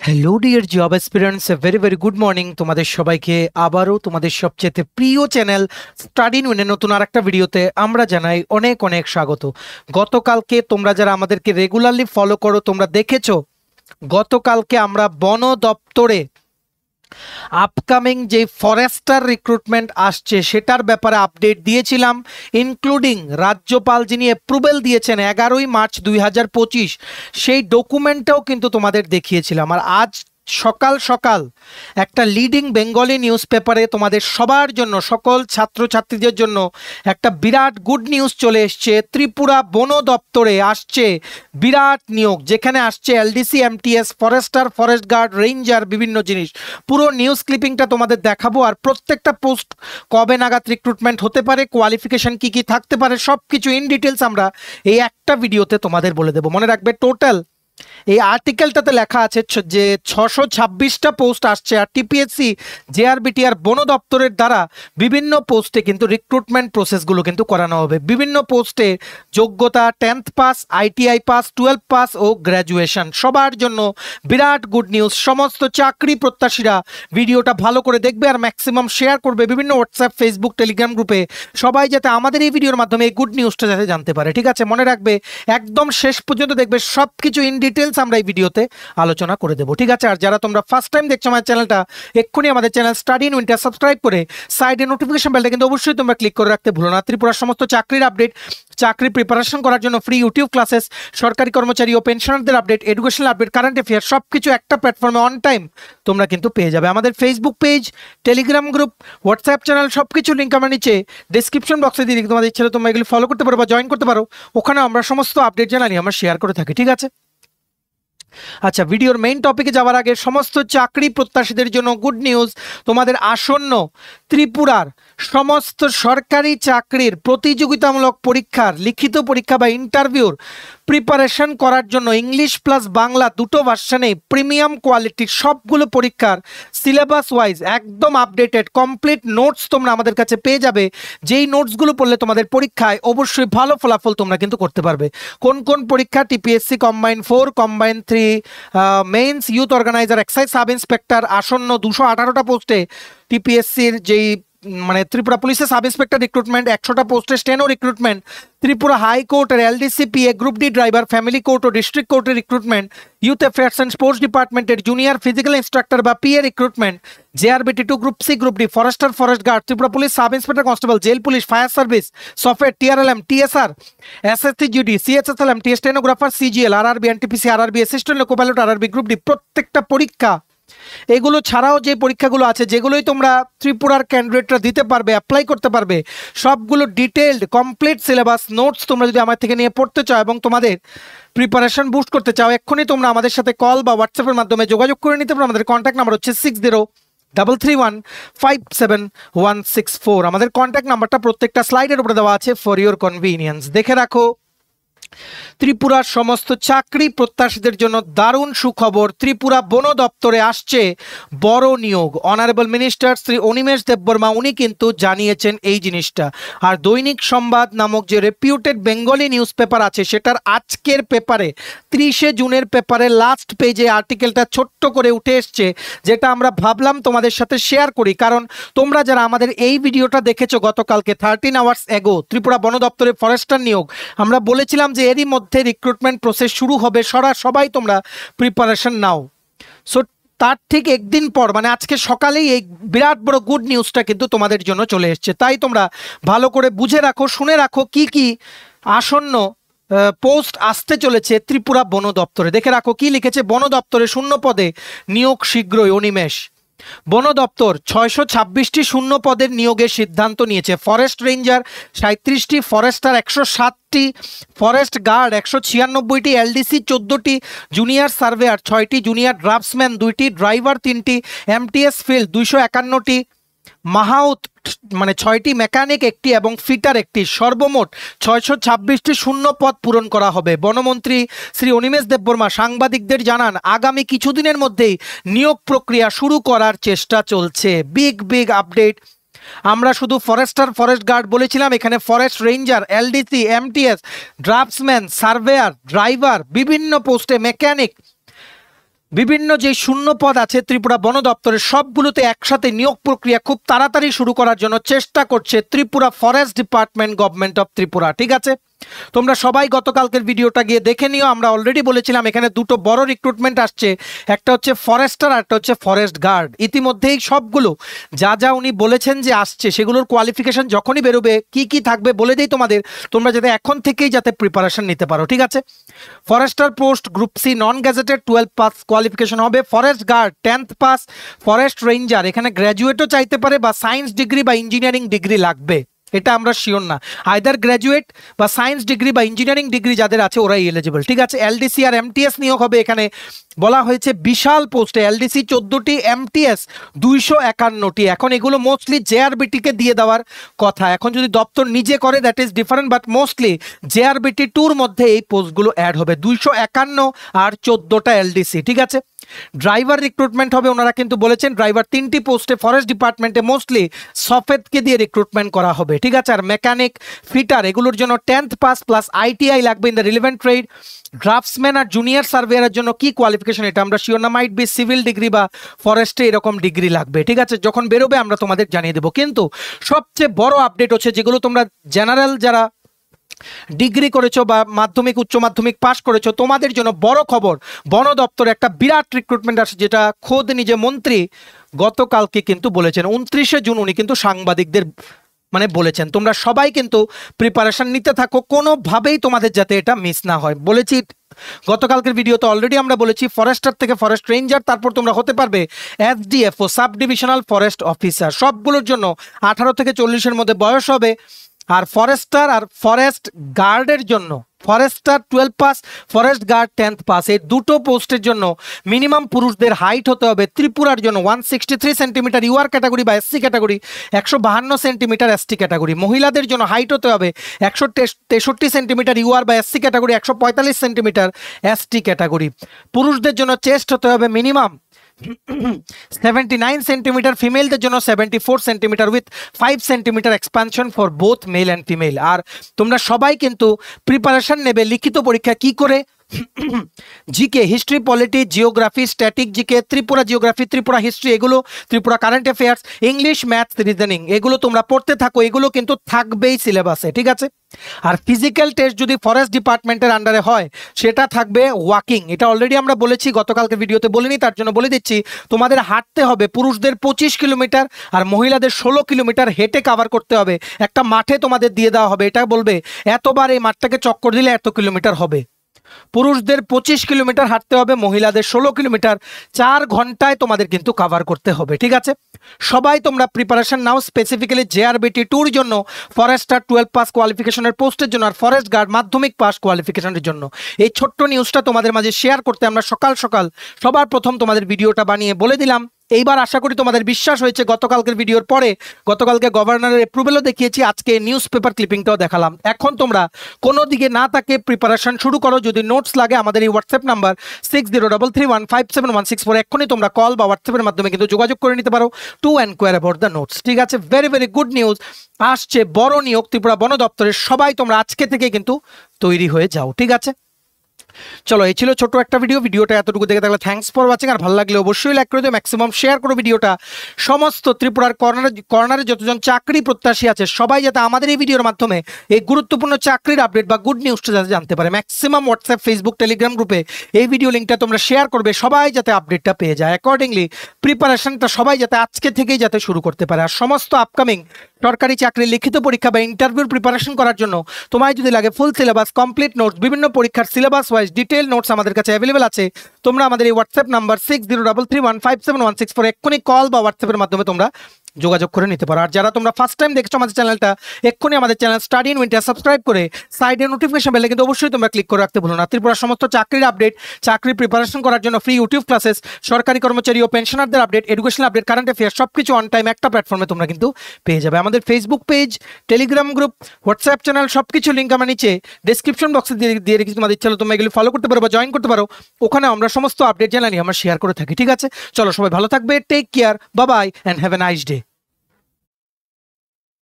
Hello dear job aspirants, very very good morning তোমাদের সবাইকে। আবারও তোমাদের সবচেয়ে প্রিয় চ্যানেল স্টাডি ইন নতুন আর একটা ভিডিওতে আমরা জানাই অনেক অনেক স্বাগত। গতকালকে তোমরা যারা আমাদেরকে রেগুলারলি ফলো করো তোমরা দেখেছো, গতকালকে আমরা বন দপ্তরে আপকামিং যে ফরেস্টার রিক্রুটমেন্ট আসছে সেটার ব্যাপারে আপডেট দিয়েছিলাম, ইনক্লুডিং রাজ্যপাল যিনি অ্যাপ্রুভেল দিয়েছেন 11ই মার্চ 2025, সেই ডকুমেন্টটাও কিন্তু তোমাদের দেখিয়েছিলাম। আর আজ সকাল সকাল একটা লিডিং বেঙ্গলি নিউজ পেপারে তোমাদের সবার জন্য, সকল ছাত্রছাত্রীদের জন্য একটা বিরাট গুড নিউজ চলে এসছে। ত্রিপুরা বন দপ্তরে আসছে বিরাট নিয়োগ, যেখানে আসছে LDC, MTS, forester, forest guard, ranger, বিভিন্ন জিনিস। পুরো নিউজ ক্লিপিংটা তোমাদের দেখাবো, আর প্রত্যেকটা পোস্ট কবে নাগাদ রিক্রুটমেন্ট হতে পারে, কোয়ালিফিকেশন কি কি থাকতে পারে, সব কিছু ইন ডিটেলস আমরা এই একটা ভিডিওতে তোমাদের বলে দেবো। মনে রাখবে, টোটাল এই আর্টিকেলটাতে লেখা আছে যে 626টা পোস্ট আসছে, আর টিপিএসসি, জেআরবিটি আর বন দপ্তরের দ্বারা বিভিন্ন পোস্টে কিন্তু রিক্রুটমেন্ট প্রসেসগুলো কিন্তু করানো হবে। বিভিন্ন পোস্টে যোগ্যতা 10th পাস, আইটিআই পাস, 12 পাস ও গ্র্যাজুয়েশন, সবার জন্য বিরাট গুড নিউজ। সমস্ত চাকরি প্রত্যাশীরা ভিডিওটা ভালো করে দেখবে আর ম্যাক্সিমাম শেয়ার করবে বিভিন্ন হোয়াটসঅ্যাপ, ফেসবুক, টেলিগ্রাম গ্রুপে, সবাই যাতে আমাদের এই ভিডিওর মাধ্যমে এই গুড নিউজটা যাতে জানতে পারে। ঠিক আছে, মনে রাখবে একদম শেষ পর্যন্ত দেখবে, সব কিছু ইন ডিটেলস আমরা এই ভিডিওতে আলোচনা করে দেবো। ঠিক আছে, আর যারা তোমরা ফার্স্ট টাইম দেখছো আমার চ্যানেলটা, এক্ষুনি আমাদের channel study in winter subscribe করে সাইডে নোটিফিকেশন বেলটা কিন্তু অবশ্যই তোমরা ক্লিক করে রাখতে ভুলো না। ত্রিপুরার সমস্ত চাকরির আপডেট, চাকরি প্রিপারেশন করার জন্য ফ্রি ইউটিউব ক্লাসেস, সরকারি কর্মচারী ও পেনশনারদের update, educational update, current affair, সব কিছু একটা প্ল্যাটফর্মে অন টাইম তোমরা কিন্তু পেয়ে যাবে। আমাদের Facebook page, Telegram group, WhatsApp channel, সব কিছু লিঙ্ক আমরা নিচে ডিসক্রিপশন বক্সে দিয়ে দিই। তোমাদের ইচ্ছে তোমরা এগুলি ফলো করতে পারো বা জয়েন করতে পারো, ওখানে আমরা সমস্ত আপডেট জানানি আমরা শেয়ার করে থাকি। ঠিক আছে, আচ্ছা, ভিডিওর মেইন টপিকে যাওয়ার আগে সমস্ত চাকরি প্রত্যাশীদের জন্য গুড নিউজ। তোমাদের আসন্ন ত্রিপুরার সমস্ত সরকারি চাকরির প্রতিযোগিতামূলক পরীক্ষার লিখিত পরীক্ষা বা ইন্টারভিউর প্রিপারেশন করার জন্য ইংলিশ প্লাস বাংলা দুটো ভার্সনে প্রিমিয়াম কোয়ালিটির সবগুলো পরীক্ষার সিলেবাস ওয়াইজ একদম আপডেটেড কমপ্লিট নোটস তোমরা আমাদের কাছে পেয়ে যাবে। যেই নোটসগুলো পড়লে তোমাদের পরীক্ষায় অবশ্যই ভালো ফলাফল তোমরা কিন্তু করতে পারবে। কোন কোন পরীক্ষা? TPSC combine 4, combine 3, mains, youth organizer, excise sub inspector, আসন্ন 218টা পোস্টে টিপিএসসির যেই মানে ত্রিপুরা পুলিশের সাব ইন্সপেক্টর রিক্রুটমেন্ট, 100টা পোস্টে স্টেনো রিক্রুটমেন্ট, ত্রিপুরা হাইকোর্টের LDCPA, group D driver, family court ও ডিস্ট্রিক্ট কোর্টের recruitment, youth affairs and sports ডিপার্টমেন্টের জুনিয়র ফিজিক্যাল ইন্সট্রাক্টর বা PA recruitment, JRBT 2, group C, group D, forester, forest guard, Tripura police sub inspector constable, jail police, fire service, software, TRLM, TSR, SSCGD, CHSLM, T stenographer, CGL, RRB, NTPC, RRB, assistant loco pilot, RRB, group D, প্রত্যেকটা পরীক্ষা, এগুলো ছাড়াও যে পরীক্ষাগুলো আছে যেগুলোই তোমরা ত্রিপুরার ক্যান্ডিডেটরা দিতে পারবে, অ্যাপ্লাই করতে পারবে, সবগুলো ডিটেইলড কমপ্লিট সিলেবাস নোটস তোমরা যদি আমার থেকে নিয়ে পড়তে চাও এবং তোমাদের প্রিপারেশন বুস্ট করতে চাও, এক্ষুনি তোমরা আমাদের সাথে কল বা হোয়াটসঅ্যাপের মাধ্যমে যোগাযোগ করে নিতে পারো। আমাদের কন্ট্যাক্ট নাম্বার হচ্ছে 6033157164। আমাদের কন্ট্যাক্ট নাম্বারটা প্রত্যেকটা স্লাইডের উপরে দেওয়া আছে ফর ইউর কনভিনিয়েন্স। দেখে রাখো, ত্রিপুরার সমস্ত চাকরি প্রত্যাশীদের জন্য দারুণ সুখবর। ত্রিপুরা বন দপ্তরে আসছে বড় নিয়োগ। অনারেবল মিনিস্টার শ্রী অনিমেষ দেববর্মা উনি কিন্তু জানিয়েছেন এই জিনিসটা। আর দৈনিক সংবাদ নামক যে রেপিউটেড বেঙ্গলি নিউজ পেপার আছে সেটার আজকের পেপারে 30শে জুনের পেপারে লাস্ট পেজে আর্টিকেলটা ছোট্ট করে উঠে এসছে, যেটা আমরা ভাবলাম তোমাদের সাথে শেয়ার করি। কারণ তোমরা যারা আমাদের এই ভিডিওটা দেখেছো গতকালকে 13 আওয়ার্স এগো, ত্রিপুরা বন দপ্তরে ফরেস্টার নিয়োগ, আমরা বলেছিলাম যে এরই মধ্যে রিক্রুটমেন্ট প্রসেস শুরু হবে, সবাই তোমরা প্রিপারেশন নাও। সো তার ঠিক একদিন পর মানে আজকে সকালেই এই বিরাট বড় গুড নিউজটা কিন্তু তোমাদের জন্য চলে এসছে। তাই তোমরা ভালো করে বুঝে রাখো, শুনে রাখো কি কি আসন্ন পোস্ট আসতে চলেছে ত্রিপুরা বন দপ্তরে। দেখে রাখো কি লিখেছে, বন দপ্তরে শূন্য পদে নিয়োগ শীঘ্রই। অনিমেষ, বন দপ্তর 626টি শূন্য পদের নিয়োগের সিদ্ধান্ত নিয়েছে। ফরেস্ট রেঞ্জার 37টি, ফরেস্টার 107টি, ফরেস্ট গার্ড 196টি, এলডিসি 14টি, জুনিয়র সার্ভেয়ার 6টি, জুনিয়র ড্রাফটসম্যান 2টি, ড্রাইভার 3টি, এমটিএস ফিল্ড 251টি, মাহাউত মানে 6টি, মেকানিক 1টি এবং ফিটার 1টি, সর্বমোট 626টি শূন্য পদ পূরণ করা হবে। বনমন্ত্রী শ্রী অনিমেষ দেববর্মা সাংবাদিকদের জানান, আগামী কিছুদিনের মধ্যেই নিয়োগ প্রক্রিয়া শুরু করার চেষ্টা চলছে। Big update. আমরা শুধু ফরেস্টার, ফরেস্ট গার্ড বলেছিলাম, এখানে forest ranger, LDC, MTS, draughtsman, surveyor, driver, বিভিন্ন পোস্টে মেকানিক, বিভিন্ন যে শূন্য পদ আছে ত্রিপুরা বন দপ্তরের সবগুলোতে একসাথে নিয়োগ প্রক্রিয়া খুব তাড়াতাড়ি শুরু করার জন্য চেষ্টা করছে Tripura forest department, government of Tripura. ঠিক আছে, তোমরা সবাই গতকালকের ভিডিওটা গিয়ে দেখে নিও। আমরা অলরেডি বলেছিলাম এখানে দুটো বড় রিক্রুটমেন্ট আসছে, একটা হচ্ছে ফরেস্টার আর একটা হচ্ছে ফরেস্ট গার্ড। ইতিমধ্যেই সবগুলো যা যা উনি বলেছেন যে আসছে সেগুলোর কোয়ালিফিকেশন যখনই বেরোবে কি কি থাকবে বলে দিই তোমাদের, তোমরা যাতে এখন থেকেই যাতে প্রিপারেশন নিতে পারো। ঠিক আছে, forester post group C non gazetted 12 পাস কোয়ালিফিকেশন হবে, ফরেস্ট গার্ড 10th পাস, ফরেস্ট রেঞ্জার এখানে গ্র্যাজুয়েটও চাইতে পারে বা সায়েন্স ডিগ্রি বা ইঞ্জিনিয়ারিং ডিগ্রি লাগবে, এটা আমরা শিওর না। আইদার গ্র্যাজুয়েট বা সায়েন্স ডিগ্রি বা ইঞ্জিনিয়ারিং ডিগ্রি যাদের আছে ওরাই এলিজিবল। ঠিক আছে, এলডিসি আর এমটিএস নিয়োগ হবে। এখানে বলা হয়েছে বিশাল পোস্টে, এলডিসি 14টি, এমটিএস 251টি। এখন এগুলো মোস্টলি জেআরবিটিকে দিয়ে দেওয়ার কথা। এখন যদি দপ্তর নিজে করে that is different, but mostly JRBT 2-র মধ্যে এই পোস্টগুলো অ্যাড হবে, 251 আর 14টা এলডিসি। ঠিক আছে, ড্রাইভার রিক্রুটমেন্ট হবে, ওনারা কিন্তু বলেছেন ড্রাইভার 3টি পোস্টে ফরেস্ট ডিপার্টমেন্টে মোস্টলি সফেদকে দিয়ে রিক্রুটমেন্ট করা হবে। ঠিক আছে, আর মেকানিক, ফিটার এগুলোর জন্য 10th পাস প্লাস আইটিআই লাগবে in the relevant trade. Draftsman আর জুনিয়র সার্ভেয়ারের জন্য কি কোয়ালিফিকেশন এটা আমরা শিওর না, মাইট বি সিভিল ডিগ্রি বা ফরেস্টে এরকম ডিগ্রি লাগবে। ঠিক আছে, যখন বেরোবে আমরা তোমাদের জানিয়ে দেবো। কিন্তু সবচেয়ে বড় আপডেট হচ্ছে যেগুলো তোমরা জেনারেল যারা ডিগ্রি করেছো বা মাধ্যমিক উচ্চ মাধ্যমিক পাস করেছো তোমাদের জন্য বড় খবর, বন দপ্তরে একটা বিরাট রিক্রুটমেন্ট আসে, যেটা খোদ নিজে মন্ত্রী গতকালকে কিন্তু বলেছেন। 29শে জুন উনি কিন্তু সাংবাদিকদের বলেছেন তোমরা সবাই কিন্তু প্রিপারেশন নিতে থাকো, কোনোভাবেই তোমাদের যাতে এটা মিস না হয়। বলেছি গতকালকের ভিডিওতে অলরেডি আমরা বলেছি ফরেস্টার থেকে ফরেস্ট রেঞ্জার, তারপর তোমরা হতে পারবে এসডিএফও, সাব ডিভিশনাল ফরেস্ট অফিসার। সবগুলোর জন্য 18 থেকে 40-এর মধ্যে বয়স হবে। আর ফরেস্টার আর ফরেস্ট গার্ডের জন্য forester 12 pass, forest guard 10th pass, এই দুটো পোস্টের জন্য মিনিমাম পুরুষদের হাইট হতে হবে ত্রিপুরার জন্য 163 সেন্টিমিটার ইউআর ক্যাটাগরি বা SC category, 152 centimetre ST category. মহিলাদের জন্য হাইট হতে হবে 163 সেন্টিমিটার ইউআর বা SC category, 145 centimetre ST category. পুরুষদের জন্য চেস্ট হতে হবে মিনিমাম 79 সেন্টিমিটার, ফিমেলদের জন্য 74 centimetre with 5 centimetre expansion for both male and female. আর তোমরা সবাই কিন্তু প্রিপারেশন নেবে লিখিত পরীক্ষা কি করে, GK, history, polity, geography, static GK, Tripura geography, Tripura history এগুলো, Tripura current affairs, English, maths, reasoning এগুলো তোমরা পড়তে থাকো, এগুলো কিন্তু থাকবেই সিলেবাসে। ঠিক আছে, আর ফিজিক্যাল টেস্ট যদি ফরেস্ট ডিপার্টমেন্টের আন্ডারে হয় সেটা থাকবে ওয়াকিং। এটা অলরেডি আমরা বলেছি, গতকালকে ভিডিওতে বলিনি, তার জন্য বলে দিচ্ছি। তোমাদের হাঁটতে হবে, পুরুষদের 25 কিলোমিটার আর মহিলাদের 16 কিলোমিটার হেঁটে কভার করতে হবে। একটা মাঠে তোমাদের দিয়ে দেওয়া হবে, এটা বলবে এতবার এই মাঠটাকে চক্কর দিলে এত কিলোমিটার হবে। পুরুষদের 25 কিলোমিটার হাঁটতে হবে, মহিলাদের 16 কিলোমিটার, 4 ঘন্টায় তোমাদের কিন্তু কভার করতে হবে। ঠিক আছে, সবাই তোমরা প্রিপারেশন নাও, স্পেসিফিক্যালি জেআরবিটি 2-র জন্য, ফরেস্টার 12 পাস কোয়ালিফিকেশনের পোস্টের জন্য, আর ফরেস্ট গার্ড মাধ্যমিক পাস কোয়ালিফিকেশনের জন্য। এই ছোট্ট নিউজটা তোমাদের মাঝে শেয়ার করতে আমরা সকাল সকাল সবার প্রথম তোমাদের ভিডিওটা বানিয়ে বলে দিলাম। এইবার আশা করি তোমাদের বিশ্বাস হয়েছে। গতকালকের ভিডিওর পরে গতকালকে গভর্নরের অ্যাপ্রুভেলও দেখিয়েছি, আজকে নিউজ পেপার ক্লিপিংটাও দেখালাম। এখন তোমরা কোনো দিকে না তাকে প্রিপারেশন শুরু করো। যদি নোটস লাগে আমাদের এই হোয়াটসঅ্যাপ নাম্বার 6033157164 এক্ষুনি তোমরা কল বা হোয়াটসঅ্যাপের মাধ্যমে কিন্তু যোগাযোগ করে নিতে পারো two enquire about the notes. ঠিক আছে, ভেরি ভেরি গুড নিউজ আসছে, বড় নিয়োগ ত্রিপুরা বন দপ্তরের। সবাই তোমরা আজকে থেকে কিন্তু তৈরি হয়ে যাও। ঠিক আছে, চলো এই ছিল ছোট একটা ভিডিওটা এতটুকু দেখে থাকলে থ্যাঙ্কস ফর ওয়াচিং। আর ভালো লাগলে অবশ্যই লাইক করে দিও, ম্যাক্সিমাম শেয়ার করো ভিডিওটা। সমস্ত ত্রিপুরার কর্নারে যতজন চাকরি প্রত্যাশী আছে সবাই যাতে আমাদের এই ভিডিওর মাধ্যমে এই গুরুত্বপূর্ণ চাকরির আপডেট বা গুড নিউজটা যাতে জানতে পারে, ম্যাক্সিমাম হোয়াটসঅ্যাপ, ফেসবুক, টেলিগ্রাম গ্রুপে এই ভিডিও লিঙ্কটা তোমরা শেয়ার করবে, সবাই যাতে আপডেটটা পেয়ে যায়। অ্যাকর্ডিংলি প্রিপারেশনটা সবাই যাতে আজকে থেকেই যাতে শুরু করতে পারে। আর সমস্ত আপকামিং সরকারি চাকরির লিখিত পরীক্ষা বা ইন্টারভিউর প্রিপারেশন করার জন্য তোমায় যদি লাগে ফুল সিলেবাস, কমপ্লিট নোটস, বিভিন্ন পরীক্ষার সিলেবাস ওয়াইজ ডিটেল নোটস আমাদের কাছে অ্যাভেলেবেল আছে। তোমরা আমাদের এই হোয়াটসঅ্যাপ নাম্বার 6033157164 এক্ষুনি কল বা হোয়াটসঅ্যাপের মাধ্যমে তোমরা যোগাযোগ করে নিতে পারো। আর যারা তোমরা ফার্স্ট টাইম দেখছো আমাদের চ্যানেলটা, এক্ষুনি আমাদের channel study in winter subscribe করে সাইডে নোটিফিকেশন বেলে কিন্তু অবশ্যই তোমরা ক্লিক করে রাখতে ভুলো না। ত্রিপুরার সমস্ত চাকরির আপডেট, চাকরির প্রিপারেশন করার জন্য ফ্রি ইউটিউব ক্লাসেস, সরকারি কর্মচারী ও পেনশনারদের update, educational update, current affairs সবকিছু অন টাইম একটা প্ল্যাটফর্মে তোমরা কিন্তু পেয়ে যাবে। আমাদের Facebook page, Telegram group, WhatsApp channel সবকিছু লিঙ্ক আমরা নিচে ডেসক্রিপশন বক্সে দিয়ে রেখেছি। তোমাদের ইচ্ছা হলে তোমরা এগুলো ফলো করতে পারো বা জয়েন করতে পারো, ওখানে আমরা সমস্ত আপডেট জানানি আমরা শেয়ার করে থাকি। ঠিক আছে, চলো সবাই ভালো থাকবে, take care, bye bye and have a nice day.